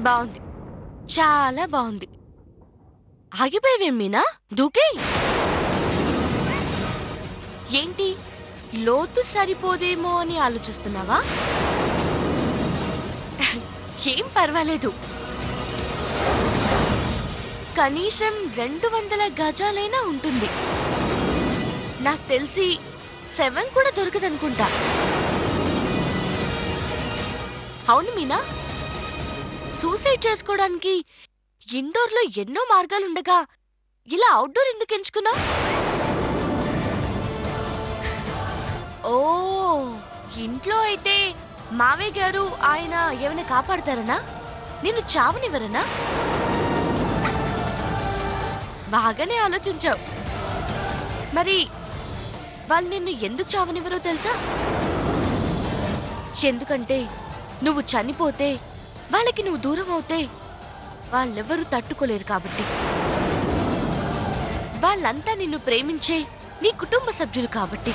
బావుంది. చాలా బావుంది. ఆగిపోయావేం మీనా? దూకేయ్. ఏంటి? లోతు సరిపోదేమో అని ఆలోచిస్తున్నావా? ఏం పర్వాలేదు. కనీసం 200 గజాలైనా ఉంటుంది. నాకు తెలిసి 7 కూడా దొరకదనుకుంటా. అవును మీనా, సూసైడ్ చేసుకోవడానికి ఇండోర్లో ఎన్నో మార్గాలుండగా ఇలా అవుట్డోర్ ఎందుకు ఎంచుకున్నావు? ఓ, ఇంట్లో అయితే మావయ్య గారు ఆయన ఏమైనా కాపాడతారనా? నిన్ను చావనివ్వరనా? బాగానే ఆలోచించావు. మరి వాళ్ళు నిన్ను ఎందుకు చావనివ్వరో తెలుసా? ఎందుకంటే నువ్వు చనిపోతే, వాళ్ళకి నువ్వు దూరం అవుతే వాళ్ళెవ్వరూ తట్టుకోలేరు కాబట్టి. వాళ్ళంతా నిన్ను ప్రేమించే నీ కుటుంబ సభ్యులు కాబట్టి.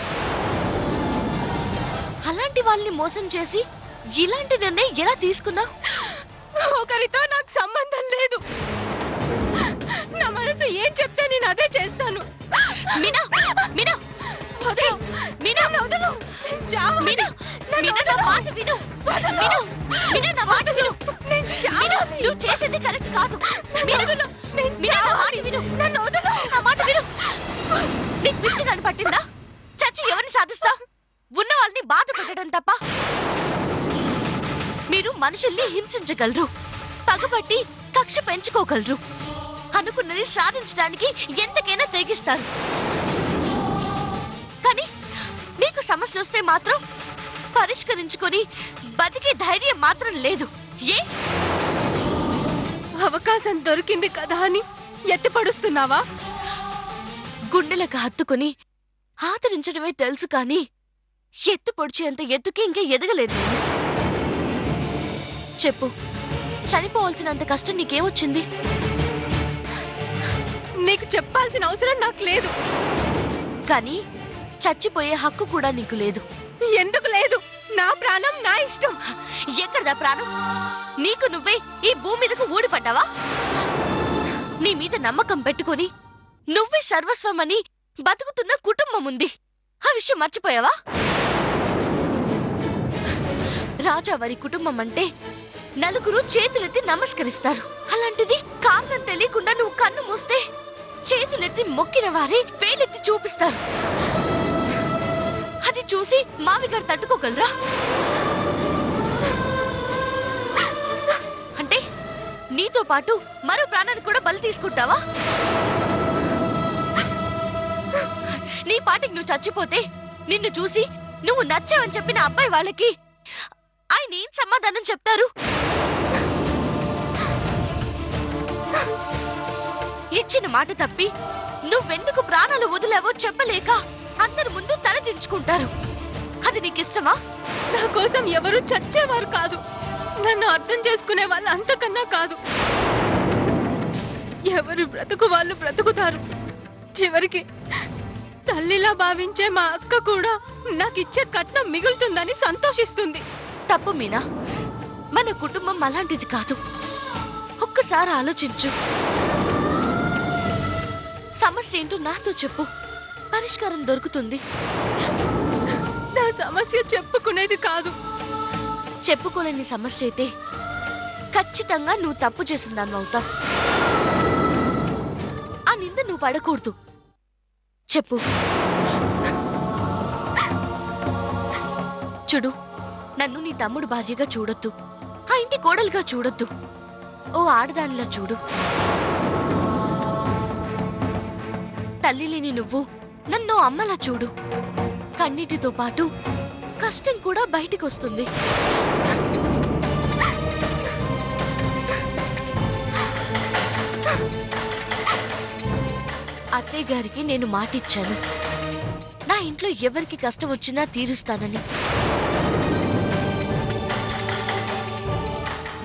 అలాంటి వాళ్ళని మోసం చేసి ఇలాంటి నిర్ణయం ఎలా తీసుకున్నావు? ఒకరితో నాకు సంబంధం లేదు. నా మనసు ఏం చెప్తే నేను అదే చేస్తాను. మీనా, మీనా, వదలు. మీనా, వదలు. మీనా, మీనా, నా మాట విను. మీనా, మీనా, నా మాట విను. మీనా, నువ్వు చేసేది కరెక్ట్ కాదు. మీనా, మీనా, నా మాట విను. నన్ను వదలు. నా మాట విను. నీకు పిచ్చి కనిపట్టిందా? చచ్చి ఎవరిని సాధిస్తా? ఉన్న వాళ్ళని బాధ పెట్టడం తప్ప. మీరు మనుషుల్ని హింసించగలరు, పగబట్టి కక్ష పెంచుకోగలరు, అనుకున్నది సాధించడానికి ఎంతకైనా తెగిస్తారు. కానీ మీకు సమస్య వస్తే మాత్రం పరిష్కరించుకొని బతికే ధైర్యం మాత్రం లేదు. ఏ అవకాశం దొరికింది కదా అని ఎత్తిపడుస్తున్నావా? గుండెలకు హత్తుకుని ఆదరించడమే తెలుసు కానీ ఎత్తు పొడిచేంత ఎత్తుకి ఇంకా ఎదగలేదు నేను. చెప్పు, చనిపోవాల్సినంత కష్టం నీకేమొచ్చింది? నీకు చెప్పాల్సిన అవసరం నాకు లేదు. కానీ చచ్చిపోయే హక్కు కూడా నీకు లేదు. ఎందుకు లేదు? నా ప్రాణం నా ఇష్టం. ఎక్కడదా ప్రాణం? నీకు నువ్వే ఈ భూమి మీదకు ఊడిపడ్డావా? నీ మీద నమ్మకం పెట్టుకొని నువ్వే సర్వస్వమని బతుకుతున్న కుటుంబం ఉంది. ఆ విషయం మర్చిపోయావా? రాజావారి కుటుంబం అంటే నలుగురు చేతులెత్తి నమస్కరిస్తారు. అలాంటిది కారణం తెలియకుండా నువ్వు కన్ను మూస్తే చేతులెత్తి మొక్కిన వారే వేలెత్తి చూపిస్తారు. అది చూసి మావిగారు తట్టుకోగలరా? అంటే నీతో పాటు మరో ప్రాణాన్ని కూడా బలి తీసుకుంటావా? నీ పాటికి నువ్వు చచ్చిపోతే నిన్ను చూసి నువ్వు నచ్చావని చెప్పిన అబ్బాయి వాళ్ళకి ఆయన ఏం సమాధానం చెప్తారు? ఇచ్చిన మాట తప్పి నువ్వెందుకు ప్రాణాలు వదిలావో చెప్పలేక అందరి ముందు తల దించుకుంటారు. అది నీకిష్టమా? నా కోసం ఎవరు చచ్చేవారు కాదు. నన్ను అర్థం చేసుకునే వాళ్ళు అంతకన్నా కాదు. ఎవరు బ్రతుకు వాళ్ళు బ్రతుకుతారు. చివరికి తల్లిలా భావించే మా అక్క కూడా నాకిచ్చే కట్నం మిగులుతుందని సంతోషిస్తుంది. తప్పు మీనా, మన కుటుంబం అలాంటిది కాదు. ఒక్కసారి ఆలోచించు. సమస్య ఏంటో నాతో చెప్పు, పరిష్కారం దొరుకుతుంది. నా సమస్య చెప్పుకునేది కాదు. చెప్పుకోలేని సమస్య అయితే ఖచ్చితంగా నువ్వు తప్పు చేసిందాన్ని అవుతావు. ఆ నింద నువ్వు పడకూడదు. చెప్పు. చూడు, నన్ను నీ తమ్ముడు భార్యగా చూడొద్దు, ఆ ఇంటి కోడలుగా చూడొద్దు. ఓ ఆడదానిలా చూడు. తల్లి లేని నువ్వు నన్ను అమ్మలా చూడు. కన్నీటితో పాటు కష్టం కూడా బయటికొస్తుంది. అత్తయ్య గారికి నేను మాటిచ్చాను, నా ఇంట్లో ఎవరికి కష్టం వచ్చినా తీరుస్తానని.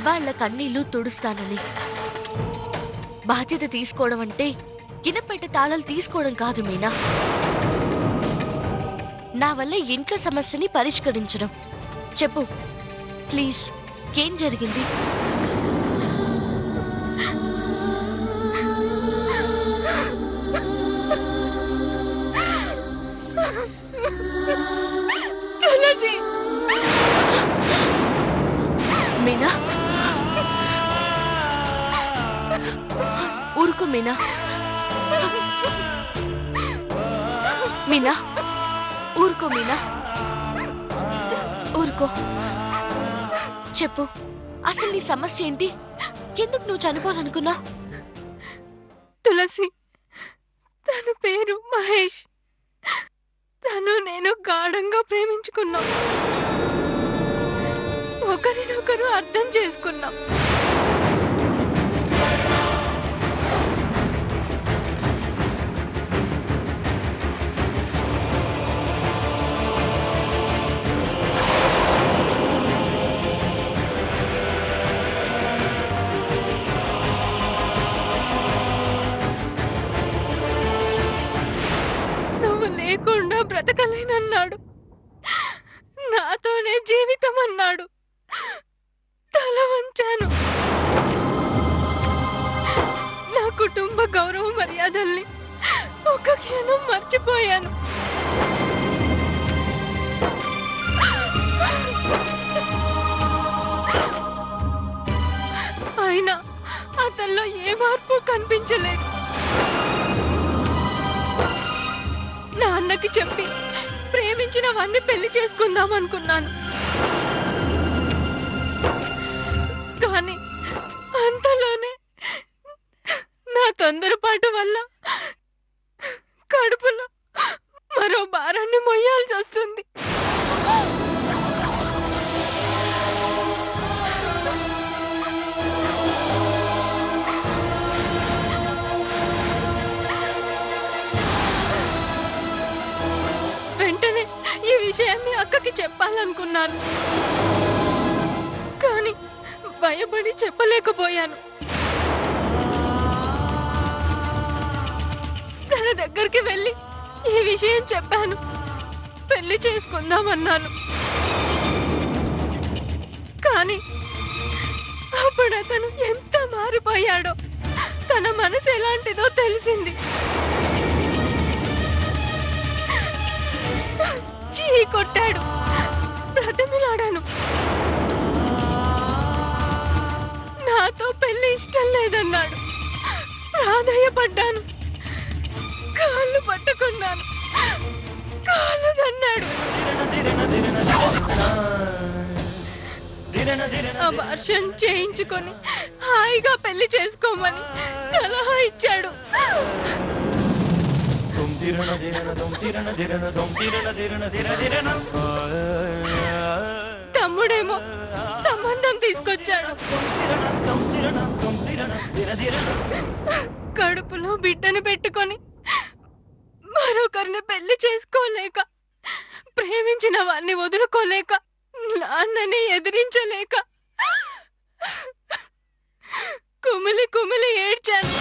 వాళ్ళ కన్నీళ్లు తుడుస్తానని. బాధ్యత తీసుకోవడం అంటే గిన్నెపెట్ట తాళాలు తీసుకోవడం కాదు మీనా. నా వల్ల ఇంట్లో సమస్యని పరిష్కరించడం. చెప్పు ప్లీజ్, ఏం జరిగింది? తులసి మీనా, ఊరుకో మీనా. మీనా, ఊరుకో మీనా, ఊరుకో. చెప్పు, అసలు నీ సమస్య ఏంటి? ఎందుకు నువ్వు చనిపోవాలనుకున్నా? తులసి, తన పేరు మహేష్. తను నేను గాఢంగా ప్రేమించుకున్నాం. ఒకరినొకరు అర్థం చేసుకున్నాం. నువ్వు లేకుండా బ్రతకలేనన్నాడు. నాతోనే జీవితం అన్నాడు. తల వంచాను. నా కుటుంబ గౌరవ మర్యాదల్ని ఒక క్షణం మర్చిపోయాను. అయినా అతనిలో ఏ మార్పు కనిపించలేదు. నాన్నకి చెప్పి ప్రేమించిన వాణ్ణి పెళ్లి చేసుకుందాం అనుకున్నాను. కానీ అంతలోనే నా తొందరపాటు వల్ల కడుపులో మరో భారాన్ని మొయ్యాల్సి వస్తుంది. వెంటనే ఈ విషయాన్ని అక్కకి చెప్పాలనుకున్నాను. కానీ భయపడి చెప్పలేకపోయాను. తన దగ్గరికి వెళ్ళి ఈ విషయం చెప్పాను. పెళ్లి చేసుకుందామన్నాను. కానీ అప్పుడు అతను ఎంత మారిపోయాడో, తన మనసు ఎలాంటిదో తెలిసింది. చీ కొట్టాడు. బ్రతిమిలాడాను. నాతో పెళ్లి ఇష్టం లేదన్నాడు. ప్రాధాయపడ్డాను. కాళ్ళు పట్టుకున్నాను. కాళ్ళు తన్నాడు. అబార్షన్ చేయించుకొని హాయిగా పెళ్లి చేసుకోమని సలహా ఇచ్చాడు. తమ్ముడేమో సంబంధం తీసుకొచ్చాడు. కడుపులో బిడ్డని పెట్టుకొని మరొకరిని పెళ్లి చేసుకోలేక, ప్రేమించిన వారిని వదులుకోలేక, నాన్నని ఎదిరించలేక కుమిలి కుమిలి ఏడ్చాను.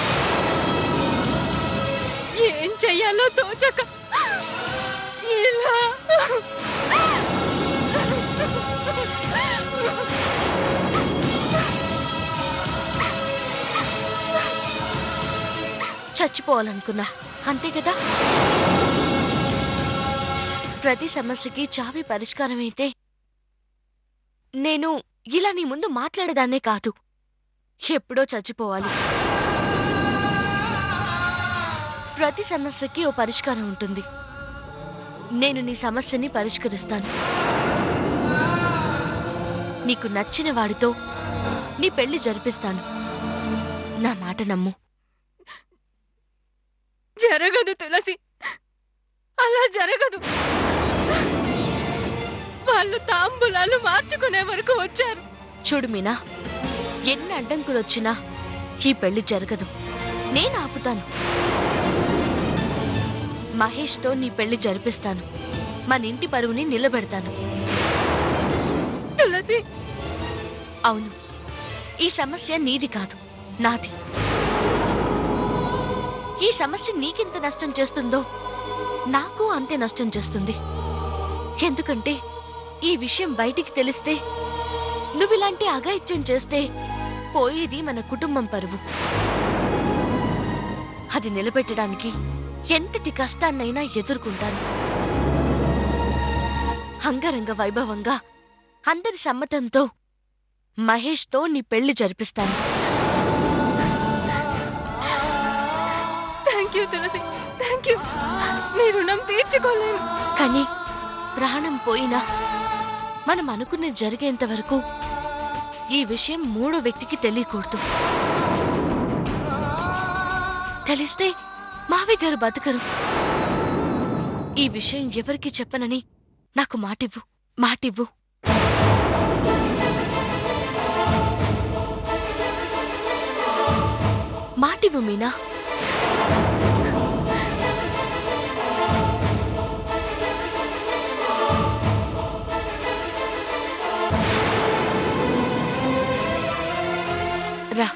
ఏం చెయ్యాలో తోచక ఇలా చచ్చిపోవాలనుకున్నా, అంతే కదా? ప్రతి సమస్యకి చావి పరిష్కారమైతే నేను ఇలా నీ ముందు మాట్లాడేదాన్నే కాదు. ఎప్పుడో చచ్చిపోవాలి. ప్రతి సమస్యకి ఓ పరిష్కారం ఉంటుంది. నేను నీ సమస్యని పరిష్కరిస్తాను. నీకు నచ్చిన వాడితో నీ పెళ్లి జరిపిస్తాను. నా మాట నమ్ము. జరగదు తులసి, అలా జరగదు. వాళ్ళు తాంబూలాలు మార్చుకునే వరకు వచ్చారు. చూడు మీనా, ఎన్ని అడ్డంకులొచ్చినా ఈ పెళ్లి జరగదు. నేను ఆపుతాను. మహేష్తో నీ పెళ్లి జరిపిస్తాను. మన ఇంటి పరువుని నిలబెడతాను. తులసి, అవును, ఈ సమస్య నీది కాదు, నాది. ఈ సమస్య నీకెంత నష్టం చేస్తుందో నాకు అంతే నష్టం చేస్తుంది. ఎందుకంటే ఈ విషయం బయటికి తెలిస్తే, నువ్విలాంటి అఘాయిత్యం చేస్తే పోయేది మన కుటుంబం పరువు. అది నిలబెట్టడానికి ఎంతటి కష్టాన్నైనా ఎదుర్కొంటాను. అంగరంగ వైభవంగా అందరి సమ్మతంతో మహేష్తో నీ పెళ్లి జరిపిస్తాను. Thank you Tulasi, thank you. నీ రుణం తీర్చుకోలేను. కానీ ప్రాణం పోయినా మనం అనుకున్నది జరిగేంత వరకు ఈ విషయం మూడో వ్యక్తికి తెలియకూడదు. తెలిస్తే మావి గారు బతకరు. ఈ విషయం ఎవరికీ చెప్పనని నాకు మాటివ్వు, మాటివ్వు. మాటివ్వు మీనా. రా.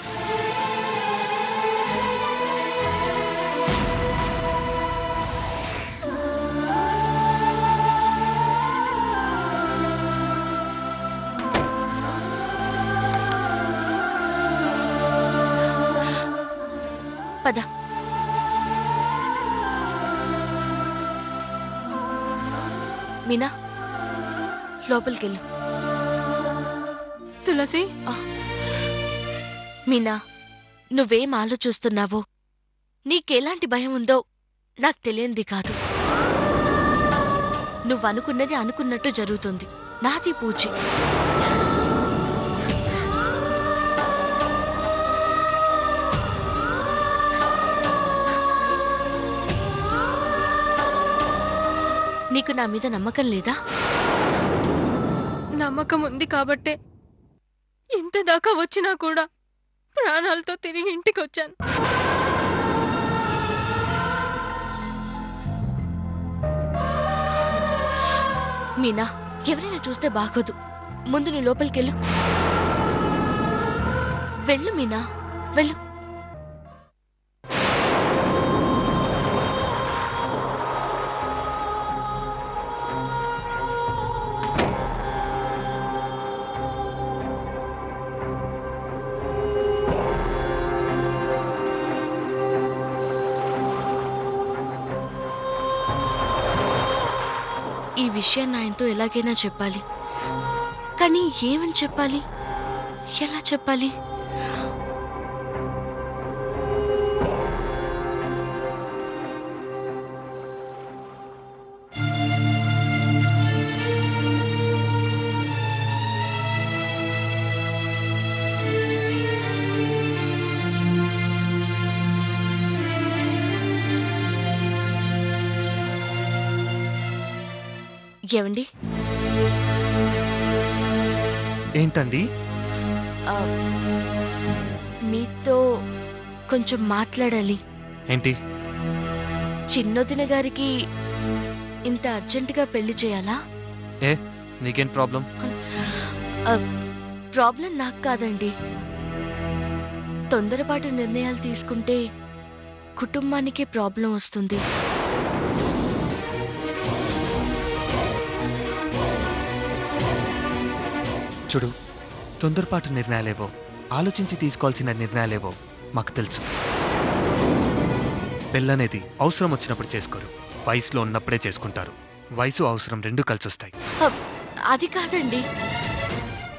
పద. మీనా, లోపలికెళ్ళు. తులసి, మీనా, నువ్వేం ఆలోచిస్తున్నావో, నీకెలాంటి భయం ఉందో నాకు తెలియంది కాదు. నువ్వనుకున్నది అనుకున్నట్టు జరుగుతుంది. నాది పూచి. నీకు నా మీద నమ్మకం లేదా? నమ్మకం ఉంది కాబట్టే ఇంత దాకా వచ్చినా కూడా ప్రాణాలతో తిరిగి ఇంటికి వచ్చాను. మీనా, ఎవరైనా చూస్తే బాగోదు. ముందు నీ లోపలికెళ్ళు. వెళ్ళు మీనా, వెళ్ళు. ఈ విషయాన్ని ఆయనతో ఎలాగైనా చెప్పాలి. కానీ ఏమని చెప్పాలి, ఎలా చెప్పాలి? ఏవండి? ఏంటండి? మీతో కొంచెం మాట్లాడాలి. ఏంటి? చిన్నొదిన గారికి ఇంత అర్జెంటుగా పెళ్లి చేయాలా? ఏ, నీకేం ప్రాబ్లం? ప్రాబ్లం నాకు కాదండి. తొందరపాటు నిర్ణయాలు తీసుకుంటే కుటుంబానికి ప్రాబ్లం వస్తుంది. చూడు, తొందరపాటు నిర్ణయాలేవో, ఆలోచించి తీసుకోవాల్సిన నిర్ణయాలేవో మాకు తెలుసు. పెళ్ళనేది అవసరం వచ్చినప్పుడు చేసుకోరు, వయసులో ఉన్నప్పుడే చేసుకుంటారు. వయసు అవసరం రెండు కలిసొస్తాయి. అది కాదండి,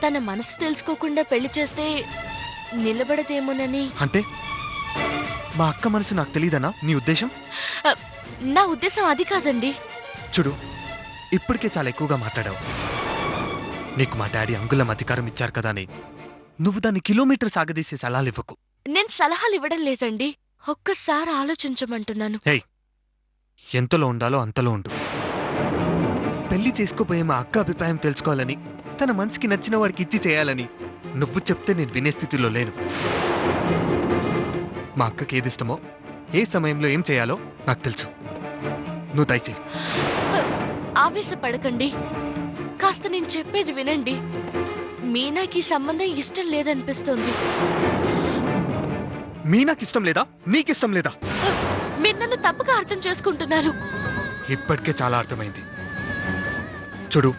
తన మనసు తెలుసుకోకుండా పెళ్లి చేస్తే నిలబడదేమోనని. అంటే మా అక్క మనసు నాకు తెలియదనా నీ ఉద్దేశం? నా ఉద్దేశం అది కాదండి. చూడు, ఇప్పటికే చాలా ఎక్కువగా మాట్లాడావు. నీకు మా డాడీ అంగుళం అధికారం ఇచ్చారు కదా అని నువ్వు దాన్ని కిలోమీటర్ సాగదీసే సలహాలు ఇవ్వకు. నేను సలహాలు ఇవ్వడం లేదండి, ఒక్కసారి ఆలోచించమంటున్నాను. హే, ఎంతలో ఉండాలో అంతలో ఉండు. పెళ్లి చేసుకోబోయే మా అక్క అభిప్రాయం తెలుసుకోవాలని, తన మనసుకి నచ్చిన వాడికి ఇచ్చి చేయాలని నువ్వు చెప్తే నేను వినే స్థితిలో లేను. మా అక్కకి ఏది ఇష్టమో, ఏ సమయంలో ఏం చేయాలో నాకు తెలుసు. నువ్వు దయచేయి. ఆవేశపడకండి, కాస్త నేను చెప్పేది వినండి. మీనాకి సంబంధం ఇష్టం లేదనిపిస్తుంది. మీనాకి ఇష్టం లేదా? నీకిష్టం లేదా? మీరు నన్ను తప్పుగా అర్థం చేసుకుంటున్నారు. ఇప్పటికే చాలా అర్థమైంది. చూడు,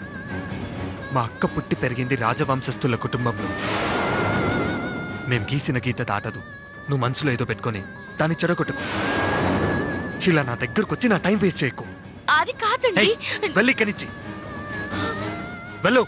మా అక్క పుట్టి పెరిగింది రాజవంశస్థుల కుటుంబంలో. మేం గీసిన గీత దాటదు. నువ్వు మనసులో ఏదో పెట్టుకొని దాన్ని చెడగొట్టుకో. ఇలా నా దగ్గరకు వచ్చి నా టైం వేస్ట్ చేయకు. అది కాదండి. వెళ్ళి ఇక్కడి నుంచి. వెళ్ళు.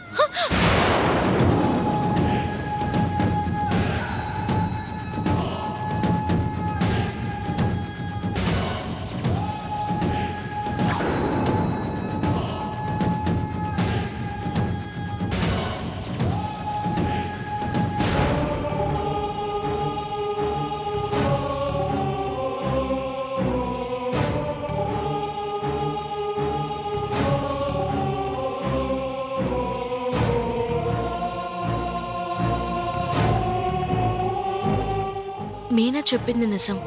మీనా చెప్పింది నిజం.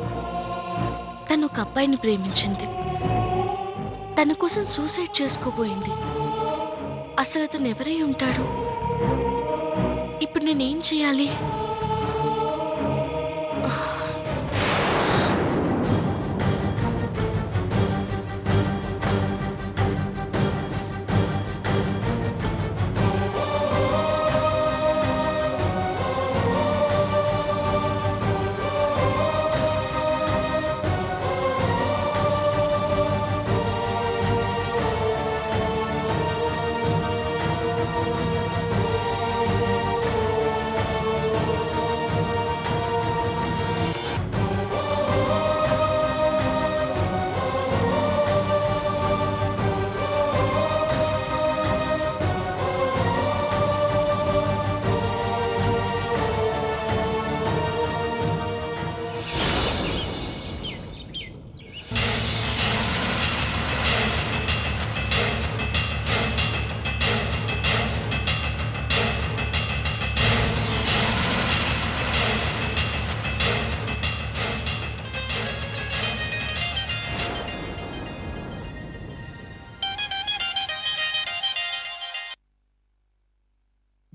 తను ఒక అబ్బాయిని ప్రేమించింది. తన కోసం సూసైడ్ చేసుకోబోయింది. అసలు అతను ఎవరై ఉంటాడు? ఇప్పుడు నేనేం చేయాలి?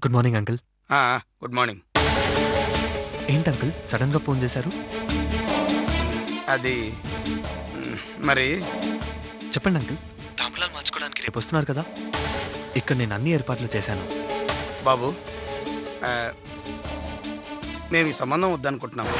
Good morning uncle. Good morning. ఏంటి అంకుల్ సడన్ గా ఫోన్ చేశారు? అది మరి చెప్పండి అంకుల్. తాంబూలాలు మార్చుకోవడానికి రేపు వస్తున్నారు కదా, ఇక్కడ నేను అన్ని ఏర్పాట్లు చేశాను. బాబు, మేము ఈ సంబంధం వద్దనుకుంటున్నాము.